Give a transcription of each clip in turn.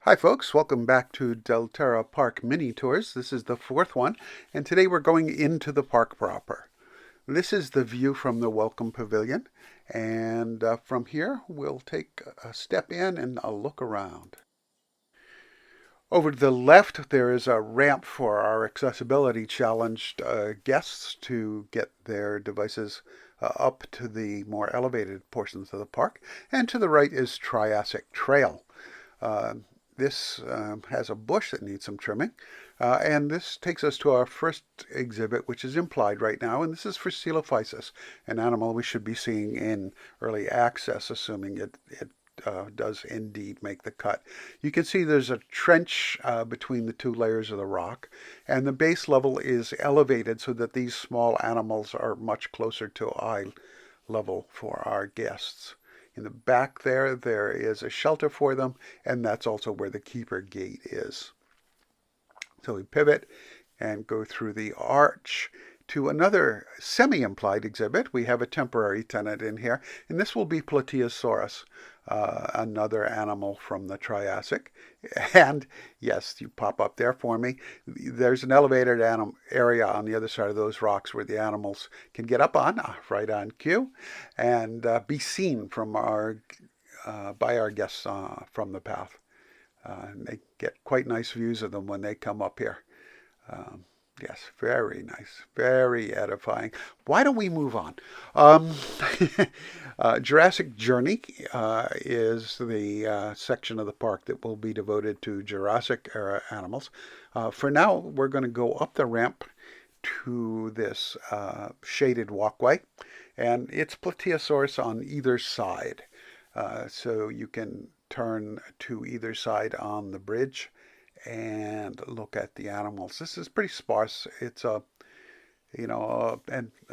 Hi folks, welcome back to Deltara Park mini tours. This is the fourth one, and today we're going into the park proper. This is the view from the Welcome Pavilion, and from here we'll take a step in and a look around. Over to the left, there is a ramp for our accessibility challenged guests to get their devices up to the more elevated portions of the park. And to the right is Triassic Trail. Uh, this has a bush that needs some trimming. And this takes us to our first exhibit, which is implied right now. And this is for Coelophysis, an animal we should be seeing in early access, assuming it does indeed make the cut. You can see there's a trench between the two layers of the rock, and the base level is elevated so that these small animals are much closer to eye level for our guests. In the back there is a shelter for them, and that's also where the keeper gate is. So we pivot and go through the arch to another semi-implied exhibit. We have a temporary tenant in here, and this will be Plateosaurus, another animal from the Triassic. And yes, you pop up there for me. There's an elevated area on the other side of those rocks where the animals can get up on, right on cue, and be seen from by our guests from the path. And they get quite nice views of them when they come up here. Um, yes, very nice, very edifying. Why don't we move on? Um, Jurassic Journey is the section of the park that will be devoted to Jurassic era animals. For now, we're going to go up the ramp to this shaded walkway, and it's Plateosaurus on either side. So you can turn to either side on the bridge and look at the animals. This is pretty sparse. It's a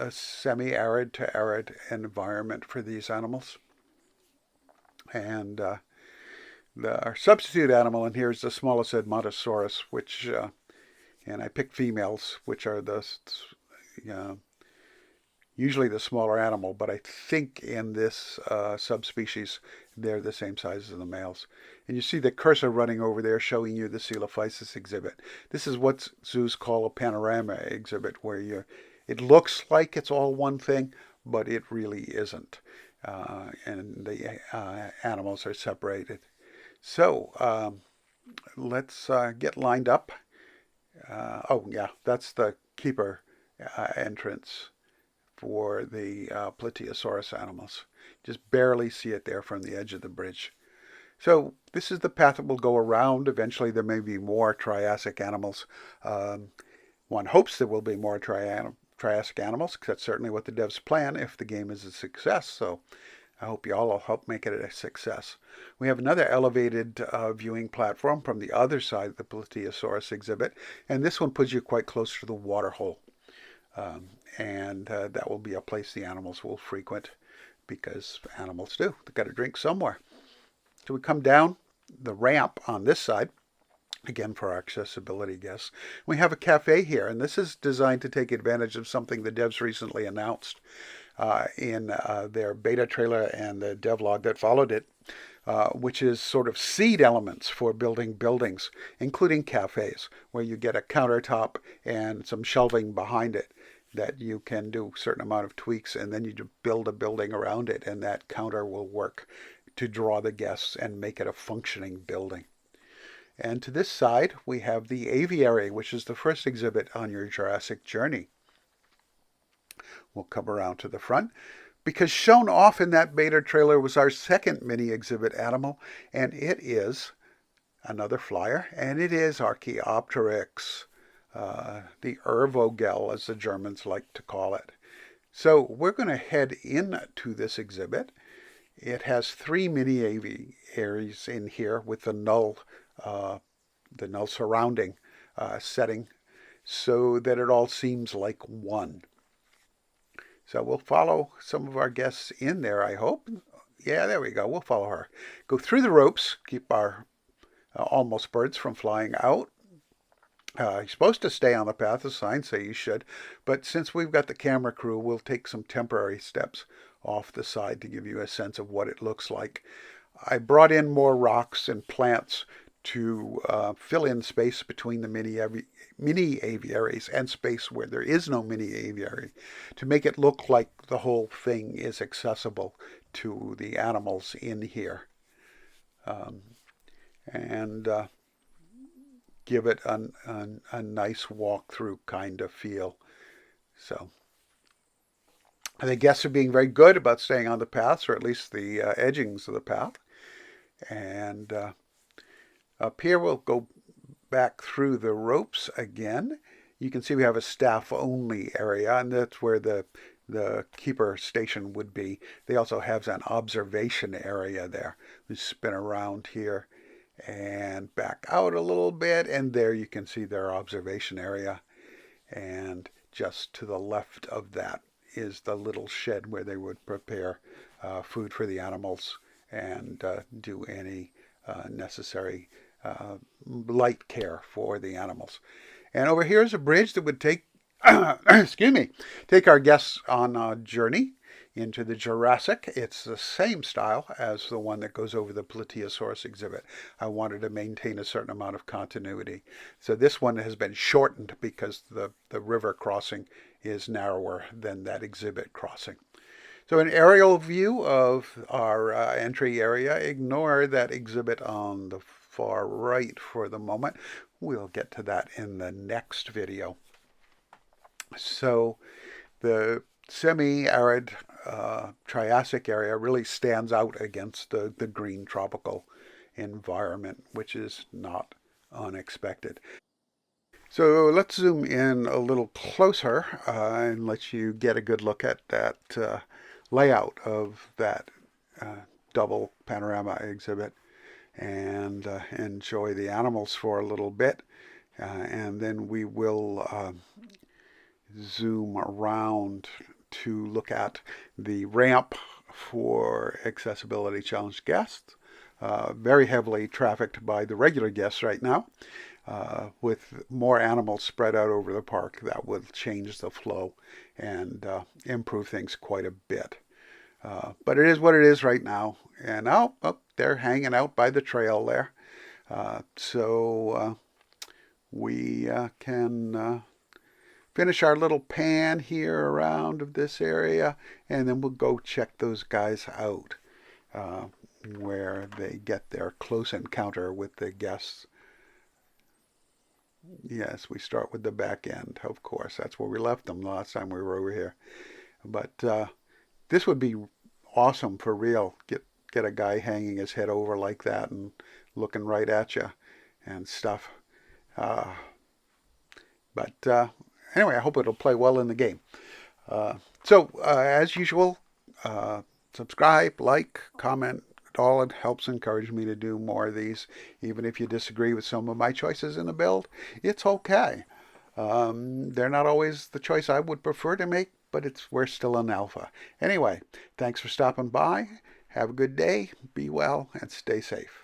semi-arid to arid environment for these animals. And our substitute animal in here is the smallest Edmontosaurus, which, and I picked females, which are uh, usually the smaller animal, but I think in this subspecies, they're the same size as the males. And you see the cursor running over there showing you the Coelophysis exhibit. This is what zoos call a panorama exhibit, where it looks like it's all one thing, but it really isn't. And the animals are separated. So let's get lined up. Oh, yeah, that's the keeper entrance for the Plateosaurus animals. Just barely see it there from the edge of the bridge. So this is the path that will go around. Eventually there may be more Triassic animals. One hopes there will be more Triassic animals, because that's certainly what the devs plan if the game is a success. So I hope you all will help make it a success. We have another elevated viewing platform from the other side of the Plateosaurus exhibit, and this one puts you quite close to the water hole. And that will be a place the animals will frequent, because animals do. They've got to drink somewhere. So we come down the ramp on this side, again for our accessibility guests. We have a cafe here, and this is designed to take advantage of something the devs recently announced in their beta trailer and the devlog that followed it, which is sort of seed elements for building buildings, including cafes, where you get a countertop and some shelving behind it that you can do a certain amount of tweaks, and then you build a building around it, and that counter will work to draw the guests and make it a functioning building. And to this side, we have the aviary, which is the first exhibit on your Jurassic journey. We'll come around to the front, because shown off in that beta trailer was our second mini exhibit animal, and it is another flyer, and it is Archaeopteryx, the Ervogel, as the Germans like to call it. So we're going to head into this exhibit. It has three mini aviaries in here with the null surrounding setting, so that it all seems like one. So we'll follow some of our guests in there, I hope. Yeah, there we go. We'll follow her. Go through the ropes, keep our almost birds from flying out. You're supposed to stay on the path, the signs say you should, but since we've got the camera crew, we'll take some temporary steps off the side to give you a sense of what it looks like. I brought in more rocks and plants to fill in space between the mini aviaries and space where there is no mini aviary, to make it look like the whole thing is accessible to the animals in here, and give it a nice walk-through kind of feel. So the guests are being very good about staying on the paths, or at least the edgings of the path. And up here we'll go back through the ropes again. You can see we have a staff-only area, and that's where the keeper station would be. They also have an observation area there. We spin around here and back out a little bit, and there you can see their observation area. And just to the left of that is the little shed where they would prepare food for the animals and do any necessary light care for the animals. And over here is a bridge that would take take our guests on a journey into the Jurassic. It's the same style as the one that goes over the Plateosaurus exhibit. I wanted to maintain a certain amount of continuity. So this one has been shortened because the river crossing is narrower than that exhibit crossing. So an aerial view of our entry area. Ignore that exhibit on the far right for the moment. We'll get to that in the next video. So the semi-arid Triassic area really stands out against the green tropical environment, which is not unexpected. So let's zoom in a little closer and let you get a good look at that layout of that double panorama exhibit, and enjoy the animals for a little bit. And then we will zoom around to look at the ramp for accessibility challenged guests. Very heavily trafficked by the regular guests right now. With more animals spread out over the park, that will change the flow and improve things quite a bit. But it is what it is right now. And they're hanging out by the trail there. So we can finish our little pan here around of this area, and then we'll go check those guys out where they get their close encounter with the guests. Yes, we start with the back end, of course. That's where we left them last time we were over here. But this would be awesome for real. Get a guy hanging his head over like that and looking right at you and stuff. But anyway, I hope it'll play well in the game. So as usual, subscribe, like, comment. All it helps encourage me to do more of these. Even if you disagree with some of my choices in the build, it's okay. They're not always the choice I would prefer to make, but we're still an alpha. Anyway, thanks for stopping by. Have a good day, be well, and stay safe.